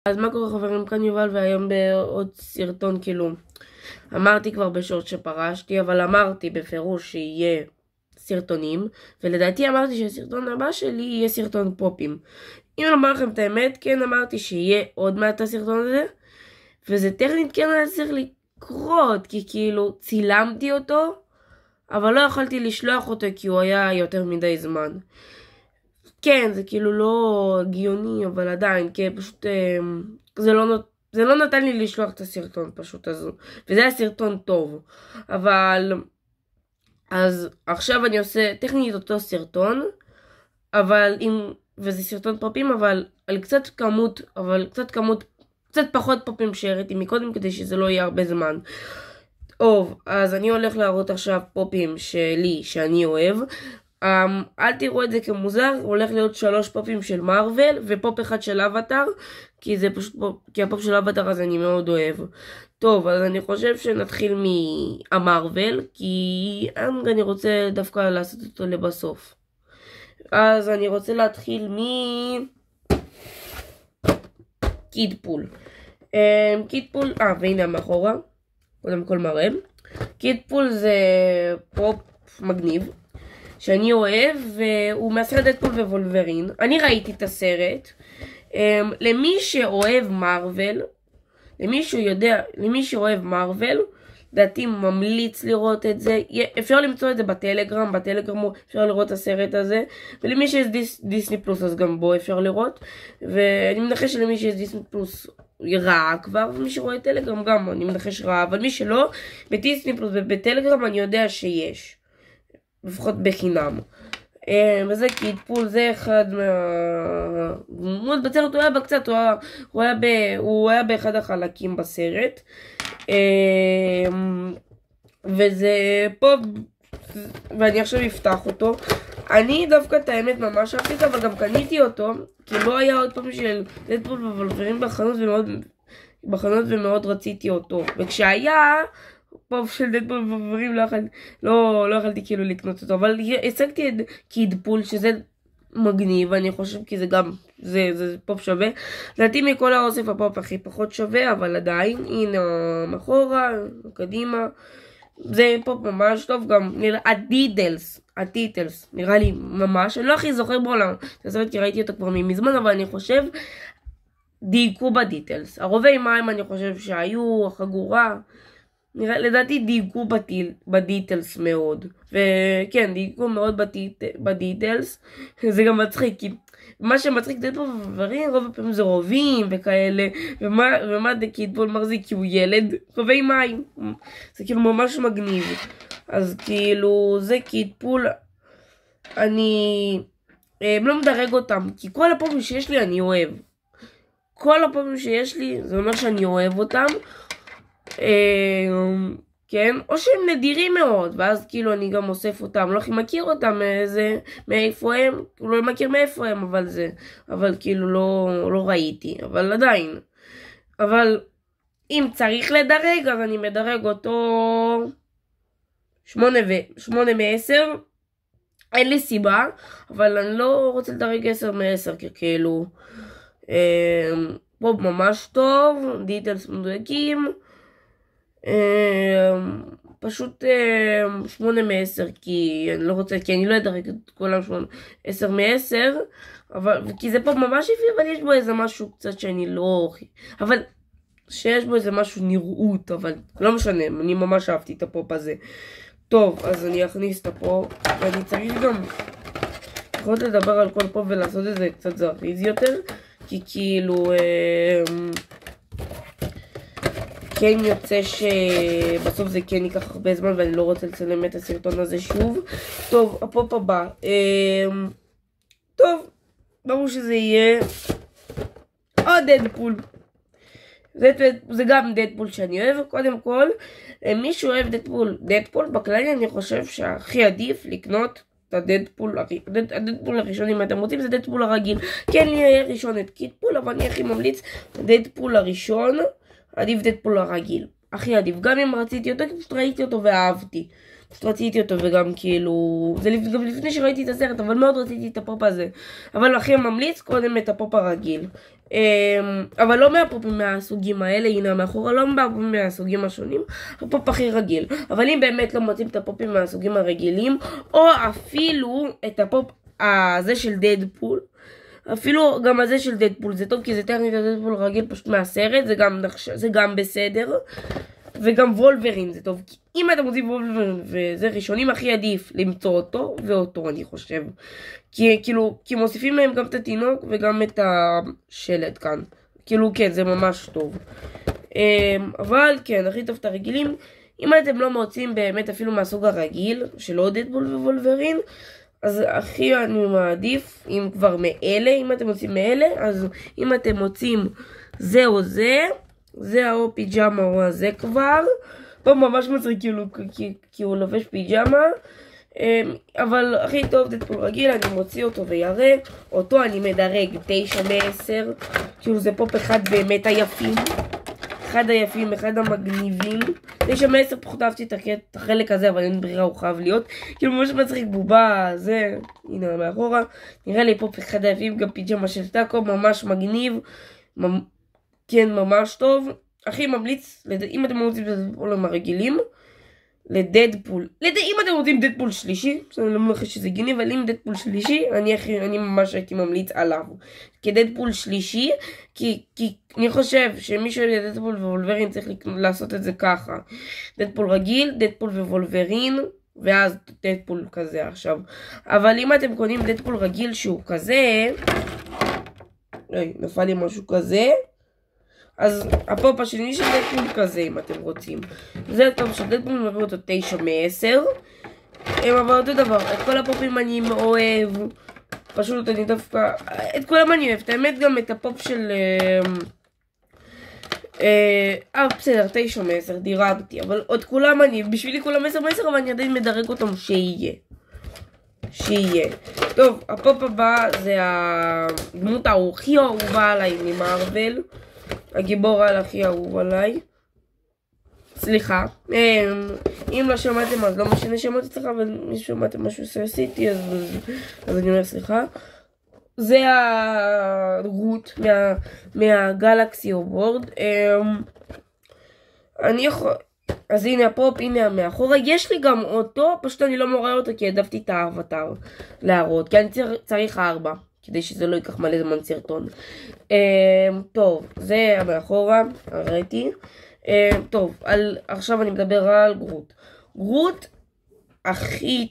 אז מה קורה חברים, כאן יובל, והיום בעוד סרטון. אמרתי כבר בשעות שפרשתי, אבל אמרתי בפירוש שיהיה סרטונים, ולדעתי אמרתי שהסרטון הבא שלי יהיה סרטון פופים. אם לומר לכם את האמת, כן אמרתי שיהיה עוד מעט הסרטון הזה, וזה טכנית כן היה צריך לקרות, כי צילמתי אותו, אבל לא יכולתי לשלוח אותו כי הוא היה יותר מדי זמן. כן, זה לא הגיוני, אבל עדיין, כי פשוט זה לא נתן לי לשלוח את הסרטון פשוט הזו, וזה היה סרטון טוב. אז עכשיו אני עושה טכנית אותו סרטון, וזה סרטון פופים, אבל על קצת פחות פופים שהראיתי מקודם, כדי שזה לא יהיה הרבה זמן. טוב, אז אני הולך להראות עכשיו פופים שלי, שאני אוהב. אל תראו את זה כמוזר, הולך להיות 3 פופים של מארוול ופופ אחד של אבטר, כי הפופ של אבטר הזה אני מאוד אוהב. טוב, אז אני חושב שנתחיל מהמארוול, כי אני רוצה דווקא לעשות אותו לבסוף. אז אני רוצה להתחיל קידפול. קידפול, והנה מאחורה, קודם כל מראה. קידפול זה פופ מגניב שאני אוהב, והוא מהסרט דדפול ווולברין. אני ראיתי את הסרט. למי שאוהב מארוול, למי שאוהב מארוול, דעתי ממליץ לראות את זה. אפשר למצוא את זה בטלגרם אפשר לראות את הסרט הזה, ולמי שיש דיסני פלוס אז גם בו אפשר לראות, ואני מנחש שלמי שיש דיסני פלוס רע כבר, ומי שרואה טלגרם גם אני מנחש רע, אבל מי שלא, בדיסני פלוס ובטלגרם אני יודע שיש, לפחות בחינם. וזה קידפול, זה אחד בסרט, הוא היה בקצת, הוא היה באחד החלקים בסרט. וזה פה, ואני עכשיו אפתח אותו. אני דווקא את האמת ממש אהבתי אותו, אבל גם קניתי אותו, כי לא היה עוד פעם של דדפול ווולברין בחנות, ומאוד רציתי אותו. וכשהיה פופ של דדפול ווולברין לא יכלתי לקנות אותו, אבל השגתי את קידפול, שזה מגניב, אני חושב, כי זה גם זה פופ שווה. לדעתי מכל האוסף הפופ הכי פחות שווה, אבל עדיין, הנה מאחורה, קדימה, זה פופ ממש טוב. גם נראה הטיטלס נראה לי ממש, אני לא הכי זוכר בעולם כי ראיתי אותו כבר מזמן, אבל אני חושב דייקו בדיטלס. הרובי מים אני חושב שהיו, החגורה, לדעתי דייקו בדיטלס מאוד, וכן, דייקו מאוד בדיטלס. זה גם מצחיק, כי מה שמצחיק דדפול ווולברין רוב הפעמים זה רובים וכאלה, ומה קידפול מחזיק? כי הוא ילד, רובי מים, זה ממש מגניב. אז זה קידפול, אני לא מדרג אותם, כי כל הפופים שיש לי אני אוהב. כל הפופים שיש לי זה אומר שאני אוהב אותם. כן, או שהם נדירים מאוד, ואז אני גם אוסף אותם, לא הכי מכיר אותם מאיפה הם, לא מכיר מאיפה הם, אבל לא ראיתי, אבל עדיין. אבל אם צריך לדרג, אז אני מדרג אותו 8 מ-10, אין לי סיבה, אבל אני לא רוצה לדרג 10 מ-10, כי פופ ממש טוב, דיטלס מדויקים, פשוט 8 מ-10, כי אני לא רוצה, כי אני לא אדרג את כולם 10 מ-10, כי זה פה ממש יפי, אבל יש בו איזה משהו קצת שאני לא, אבל שיש בו איזה משהו נראות, אבל לא משנה, אני ממש אהבתי את הפופ הזה. טוב, אז אני אכניס את הפופ, ואני צריך גם יכולת לדבר על כל פופ ולעשות את זה קצת זריז יותר, כי כן יוצא שבסוף זה כן ייקח הרבה זמן, ואני לא רוצה לצלם את הסרטון הזה שוב. טוב, הפופ הבא, טוב, ברור שזה יהיה עוד דדפול. זה גם דדפול שאני אוהב. קודם כל, מי שאוהב דדפול בכללי, אני חושב שהכי עדיף לקנות את הדדפול הראשון. אם אתם רוצים, זה דדפול הרגיל. כן, יהיה ראשון את קידפול, אבל אני הכי ממליץ דדפול הראשון, עדיף דדפול הרגיל, הכי עדיף. גם אם רציתי אותו, פשוט ראיתי אותו ואהבתי, וגם זה גם לפני שראיתי את הסרט, אבל מאוד רציתי את הפופ הזה, אבל הכי ממליץ קודם את הפופ הרגיל. אבל לא מהפופים מהסוגים האלה, הנה מאחורה לא מהפופים מהסוגים השונים, הפופ הכי רגיל. אבל אם באמת לא מוצאים את הפופים מהסוגים הרגילים, או אפילו את הפופ הזה של דדפול, אפילו גם הזה של דדפול, זה טוב כי זה טכנית דדפול רגיל פשוט מהסרט, זה גם בסדר. וגם וולברין זה טוב, כי אם אתם רוצים וולברין וזה ראשונים, הכי עדיף למצוא אותו ואותו, אני חושב. כי מוסיפים להם גם את התינוק וגם את השלט כאן. כאילו כן, זה ממש טוב. אבל כן, הכי טוב את הרגילים. אם אתם לא מוצאים באמת אפילו מהסוג הרגיל, שלא דדפול ווולברין, אז הכי אני מעדיף, אם כבר מאלה, אם אתם מוצאים מאלה, אז אם אתם מוצאים זה או זה, זה או פיג'מה או הזה כבר. פה ממש מצחיק כי הוא לובש פיג'מה. אבל הכי טוב דדפול רגיל, אני מוציא אותו ויראה. אותו אני מדרג 9 מ-10. כאילו זה פופ אחד באמת היפים. אחד היפים, אחד המגניבים. 9 מ-10 פחות אהבתי את החלק הזה, אבל אין ברירה, הוא חייב להיות. כאילו ממש מצחיק בובה, זה, הנה מאחורה. נראה לי פופ אחד היפים, גם פיג'מה של טאקו, ממש מגניב. כן, ממש טוב. הכי ממליץ, אם אתם רוצים לדדפול הרגילים, לדדפול. אם אתם רוצים דדפול שלישי, אני לא מלכה שזה גיני, אבל אם דדפול שלישי, אני ממש הייתי ממליץ עליו. כדדפול שלישי, כי אני חושב שמי שאוהב דדפול ווולברין צריך לעשות את זה ככה. דדפול רגיל, דדפול ווולברין, ואז דדפול כזה עכשיו. אבל אם אתם קונים דדפול רגיל שהוא כזה, נפל לי משהו כזה, אז הפופ השני של דדפול כזה, אם אתם רוצים. זה טוב של דדפול, מביא אותו 9 מ-10. אבל אותו דבר, את כל הפופים אני אוהב. פשוט אני דווקא, את כולם אני אוהב. האמת גם את הפופ של... בסדר, 9 מ-10, דירגתי. אבל עוד כולם אני, בשבילי כולם 10 מ-10, אבל אני עדיין מדרג אותם שיהיה. טוב, הפופ הבא זה הדמות הכי אהובה עליי ממרוול. הגיבור על הכי אהוב עליי. סליחה. אם לא שמעתם אז לא משנה שמעתי סליחה, אבל אם שמעתם משהו שעשיתי אז אני אומר סליחה. זה הגרוט מהגלקסי אובורד. אז הנה הפופ, הנה מאחורה. יש לי גם אותו, פשוט אני לא מוראה אותו כי העדפתי את האבטר להראות. כי אני צריך 4. כדי שזה לא ייקח מלא זמן סרטון. טוב, זה מאחורה, הראיתי. טוב, עכשיו אני מדבר על גרוט. גרוט הכי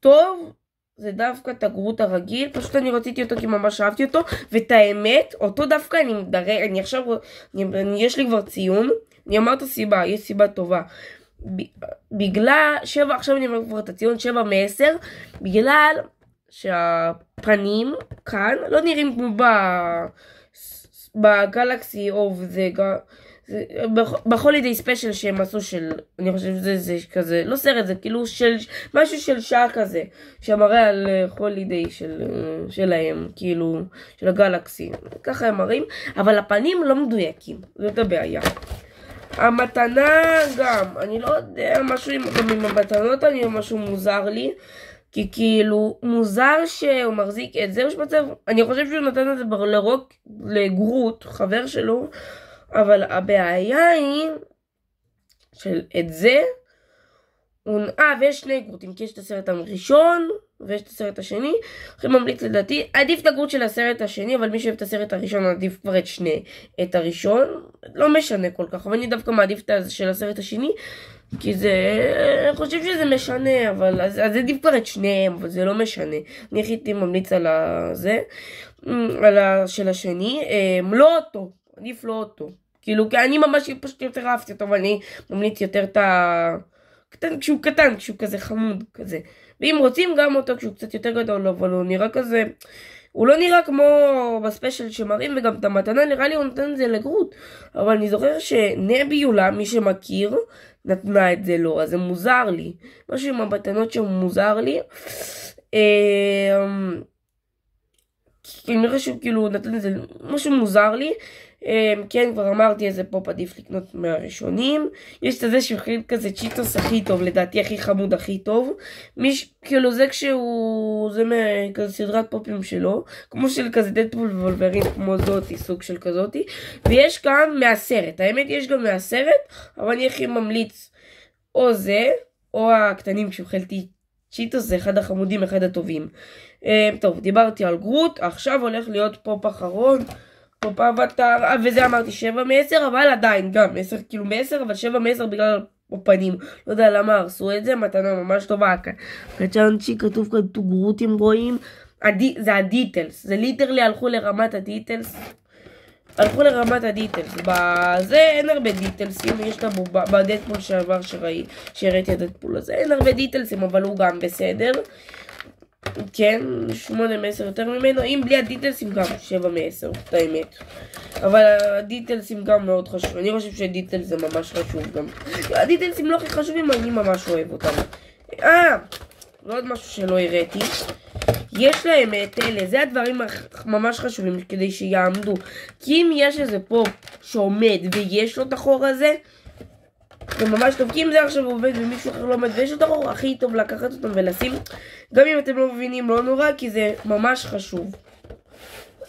טוב זה דווקא את הגרוט הרגיל. פשוט אני רציתי אותו כי ממש אהבתי אותו. ואת האמת, אותו דווקא אני מדרג, יש לי כבר ציון. אני אמרת סיבה, יש סיבה טובה. בגלל 7, עכשיו אני אומר כבר את הציון 7 מ-10, בגלל שהפנים כאן לא נראים כמו בגלקסי אוף, זה בחולידיי ספיישל שהם עשו של, אני חושב שזה כזה, לא סרט, זה כאילו משהו של שעה כזה, שמראה על הולידיי שלהם, כאילו, של הגלקסי, ככה הם מראים, אבל הפנים לא מדויקים, זאת הבעיה. המתנה גם, אני לא יודע, משהו עם המתנות, משהו מוזר לי, כי כאילו מוזר שהוא מחזיק את זה, אני חושב שהוא נתן את זה לגרוט, חבר שלו, אבל הבעיה היא של את זה, ויש 2 גרוטים, כי יש את הסרט הראשון ויש את הסרט השני. הכי ממליץ לדעתי, עדיף את הגרוט של הסרט השני, אבל מי שאוהב את הסרט הראשון עדיף כבר את הראשון, לא משנה כל כך, אבל אני דווקא מעדיף את של הסרט השני, כי זה, אני חושב שזה משנה, אבל אז עדיף כבר את שניהם, אבל זה לא משנה. אני הכי ממליץ על זה, של השני, לא אותו, עדיף לא אותו. כאילו, כי אני ממש פשוט יותר אהבתי אותו, אבל אני ממליץ יותר את כשהוא קטן, כשהוא כזה חמוד כזה. ואם רוצים גם אותו כשהוא קצת יותר גדול, אבל הוא נראה כזה, הוא לא נראה כמו בספיישל שמראים, וגם את המתנה נראה לי הוא נותן את זה לגרוט. אבל אני זוכר שנביולה, מי שמכיר, נתנה את זה לו, אז זה מוזר לי. משהו עם המתנות שהוא מוזר לי. נראה שהוא כאילו נתן את זה, משהו מוזר לי. כן, כבר אמרתי איזה פופ עדיף לקנות מהראשונים. יש את זה שמחליט כזה צ'יטוס הכי טוב, לדעתי הכי חמוד הכי טוב. כאילו זה כשהוא, זה כזה סדרת פופים שלו, כמו של כזה דדפול ווולברין, כמו זאתי, סוג של כזאתי. ויש גם מהסרט, האמת יש גם מהסרט, אבל אני הכי ממליץ או זה, או הקטנים כשאוכלתי צ'יטוס, זה אחד החמודים, אחד הטובים. טוב, דיברתי על גרוט, עכשיו הולך להיות פופ אחרון, פופ אבטר, וזה אמרתי 7 מ-10, אבל עדיין גם 10 כאילו מ-10, אבל 7 מ-10 בגלל הפנים. לא יודע למה הרסו את זה, מתנה ממש טובה כאן. קצ'אנצ'י כתוב כאן גרוט אם רואים, זה הדיטלס, זה ליטרלי הלכו לרמת הדיטלס. בזה אין הרבה דיטלסים, יש את בדדפול שעבר שהראיתי הדדפול הזה, אין הרבה דיטלסים, אבל הוא גם בסדר. כן, 8 מ-10 יותר ממנו, אם בלי הדיטלסים גם 7 מ-10, את האמת. אבל הדיטלסים גם מאוד חשוב, אני חושב שדיטלס זה ממש חשוב גם. הדיטלסים לא הכי חשובים, אני ממש אוהב אותם. ועוד משהו שלא הראיתי. יש להם את אלה, זה הדברים ממש חשובים כדי שיעמדו. כי אם יש איזה פופ שעומד ויש לו את החור הזה, זה ממש טוב. כי אם זה עכשיו עובד ומישהו אחר לא עומד ויש לו את החור, הכי טוב לקחת אותם ולשים. גם אם אתם לא מבינים, לא נורא, כי זה ממש חשוב.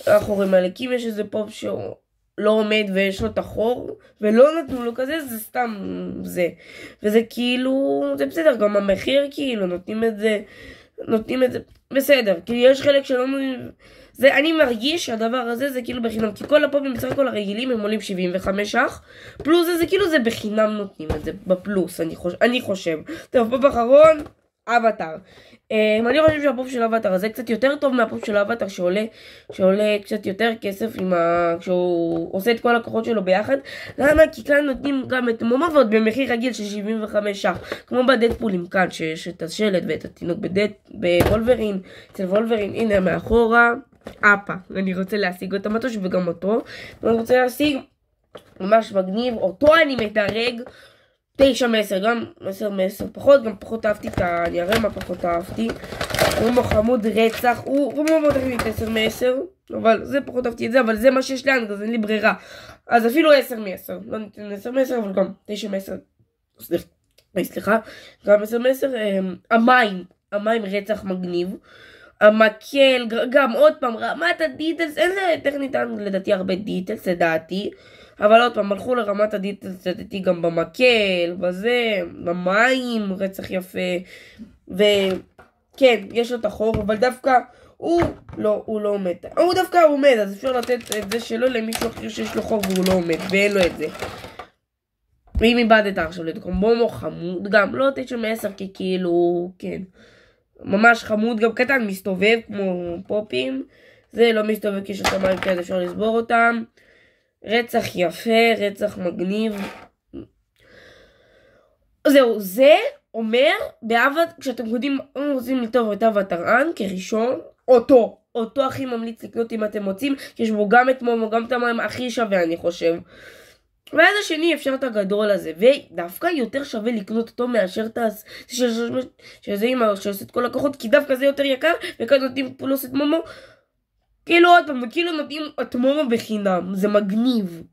החורים האלה, כי אם יש איזה פופ שהוא לא עומד ויש לו את החור, ולא נתנו לו כזה, זה סתם זה. וזה כאילו, זה בסדר, גם המחיר כאילו, נותנים את זה בסדר, כי יש חלק שלא... זה, אני מרגיש שהדבר הזה זה כאילו בחינם, כי כל הפופים בסך הכל הרגילים הם עולים 75 ש"ח, פלוס זה כאילו זה בחינם נותנים את זה, בפלוס, אני חושב. טוב, פופ אחרון, אבטר. אני חושב שהפופ של אבטר הזה קצת יותר טוב מהפופ של אבטר שעולה קצת יותר כסף כשהוא עושה את כל הכוחות שלו ביחד. למה? כי כאן נותנים גם את מומו ועוד במחיר רגיל של 75 ש"ח, כמו בדדפולים כאן שיש את השלט ואת התינוק בוולברין, אצל וולברין, הנה מאחורה, אפה, אני רוצה להשיג את המטוש וגם אותו, ואני רוצה להשיג ממש מגניב, אותו אני מדרג 9 מ-10, גם 10 מ-10 פחות, גם פחות אהבתי את הניירי, מה פחות אהבתי. הוא חמוד רצח, הוא מאוד אהבתי את 10 מ-10, אבל זה פחות אהבתי את זה, אבל זה מה שיש לי, אז אין לי ברירה. אז אפילו 10 מ-10, לא ניתן 10 מ-10, אבל גם 9 מ-10, סליחה, גם 10 מ-10, המים רצח מגניב. המקל, גם עוד פעם, רמת הדיטלס, אין זה טכנית לדעתי הרבה דיטלס, לדעתי. אבל עוד פעם, הלכו לרמת הדיטלס, לדעתי גם במקל, בזה, במים, רצח יפה. וכן, יש לו את החור, אבל דווקא הוא לא עומד. הוא דווקא עומד, אז אפשר לתת את זה שלו למישהו אחר שיש לו חור והוא לא עומד, ואין לו את זה. ואם איבדת עכשיו לדקום בומו חמוד, גם לא 9 מ-10, כי כאילו, כן. ממש חמוד, גם קטן, מסתובב כמו פופים. זה לא מסתובב כי יש את המים כאלה, אפשר לסבור אותם. רצח יפה, רצח מגניב. זהו, זה אומר, כשאתם רוצים לכתוב את אבטרן כראשון, אותו הכי ממליץ לקנות אם אתם רוצים, כי יש בו גם את מומו, גם את המים הכי שווה אני חושב. ואז השני אפשר את הגדול הזה, ודווקא יותר שווה לקנות אותו מאשר את שזה אימא שעושה את כל הכוחות, כי דווקא זה יותר יקר, וכאן נותנים פלוס את מומו, כאילו עוד פעם, וכאילו נותנים את מומו בחינם, זה מגניב.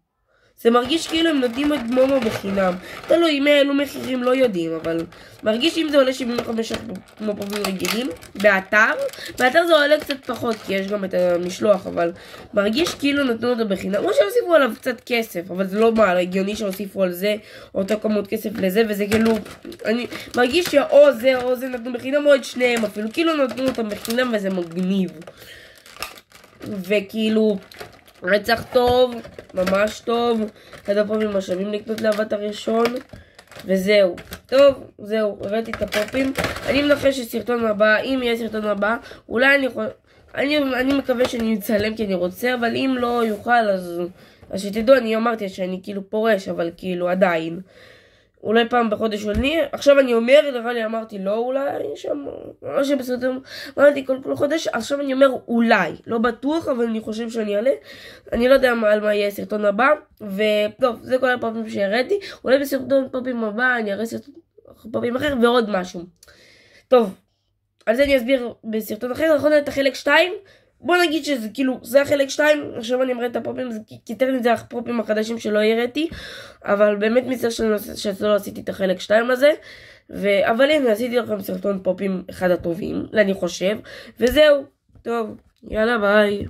זה מרגיש כאילו הם נותנים את מומו בחינם. תלוי, אם אלו מחירים לא יודעים, אבל מרגיש אם זה עולה 75 כמו פופים רגילים, באתר זה עולה קצת פחות, כי יש גם את המשלוח, אבל מרגיש כאילו נתנו אותו בחינם. או שהוסיפו עליו קצת כסף, אבל זה לא מה, הגיוני שהוסיפו על זה, אותו כמות כסף לזה, וזה כאילו, אני מרגיש שאו זה נתנו בחינם, או את שניהם אפילו, כאילו נתנו אותם בחינם, וזה מגניב. וכאילו... רצח טוב, ממש טוב. אחד הפופים משאבים לקנות לאבט הראשון. וזהו. טוב, זהו, הראיתי את הפופים. אני מנחש שסרטון הבא, אם יהיה סרטון הבא, אולי אני מקווה שאני אצלם כי אני רוצה, אבל אם לא יוכל, אז שתדעו, אני אמרתי שאני כאילו פורש, אבל כאילו עדיין. אולי פעם בחודש עולני, עכשיו אני אומר, נראה לי אמרתי לא אולי, שם, מה שבסרטון, אמרתי כל חודש, עכשיו אני אומר אולי, לא בטוח, אבל אני חושב שאני אעלה, אני לא יודע על מה יהיה הסרטון הבא, וטוב, זה כל הפופים שהראיתי, אולי בסרטון פופים הבא אני אראה סרטון פופים אחר ועוד משהו. טוב, על זה אני אסביר בסרטון אחר, נכון את החלק 2, בוא נגיד שזה כאילו, זה החלק 2, עכשיו אני מראה את הפופים, כי טכנית זה הפופים החדשים שלא הראיתי, אבל באמת מצטער שלא עשיתי את החלק 2 הזה, אבל הנה, עשיתי לכם סרטון פופים אחד הטובים, אני חושב, וזהו, טוב, יאללה ביי.